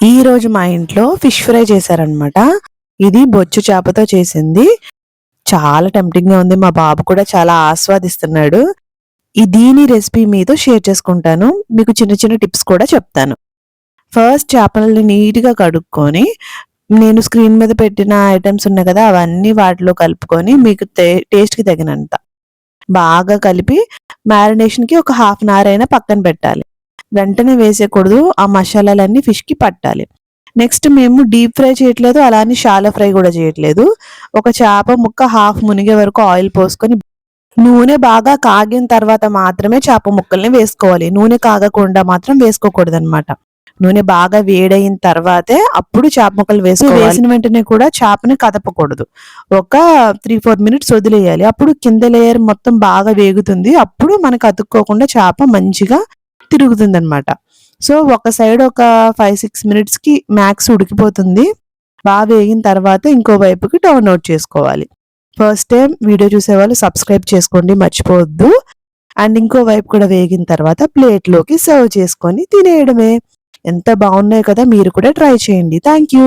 ఈరోజు మా ఇంట్లో ఫిష్ ఫ్రై చేశారనమాట. ఇది బొచ్చు చేపతో చేసింది. చాలా టెంప్టింగ్‌గా ఉంది. మా బాబు కూడా చాలా ఆస్వాదిస్తున్నాడు. దీని రెసిపీ మీతో షేర్ చేసుకుంటాను. మీకు చిన్న చిన్న టిప్స్ కూడా చెప్తాను. ఫస్ట్ చేపలని నీట్‌గా కడుక్కొని, నేను స్క్రీన్ మీద పెట్టిన ఐటెమ్స్ ఉన్నాయి కదా! అవన్నీ వాటిలో కలుపుకొని మీకు టేస్ట్‌కి తగినంత బాగా కలిపి మ్యారినేషన్‌కి ఒక హాఫ్ అన్ అవర్ అయినా పక్కన పెట్టాలి. వెంటనే వేసేయకూడదు. ఆ మసాలాలన్నీ ఫిష్‌కి పట్టాలి. నెక్స్ట్ మేము డీప్ ఫ్రై చేయట్లేదు. అలా అని షాలో ఫ్రై కూడా చేయట్లేదు. ఒక చేప ముక్క హాఫ్ మునిగే వరకు ఆయిల్ పోసుకొని నూనె బాగా కాగిన తర్వాత మాత్రమే చేప ముక్కల్ని వేసుకోవాలి. నూనె కాగకుండా మాత్రం వేసుకోకూడదనమాట. నూనె బాగా వేడయిన తర్వాతే అప్పుడు చేప ముక్కలు వేసుకోవాలి. వేసిన వెంటనే కూడా చేపని కదపకూడదు. ఒక 3, 4 మినిట్స్ వదిలేయాలి. అప్పుడు కింద లేయర్ మొత్తం బాగా వేగుతుంది. అప్పుడు మనకు అతుక్కోకుండా చేప మంచిగా తిరుగుతుందనమాట. సో, ఒక సైడ్ ఒక 5, 6 మినిట్స్‌కి మ్యాక్స్ ఉడికిపోతుంది. బాగా వేగిన తర్వాత ఇంకో వైపుకి టర్న్ ఔట్ చేసుకోవాలి. ఫస్ట్ టైం వీడియో చూసేవాళ్ళు సబ్స్క్రైబ్ చేసుకోండి మర్చిపోవద్దు. అండ్ ఇంకో వైపు కూడా వేగిన తర్వాత ప్లేట్‌లోకి సర్వ్ చేసుకొని తినేయడమే. ఎంత బాగున్నాయి కదా! మీరు కూడా ట్రై చేయండి. Thank you.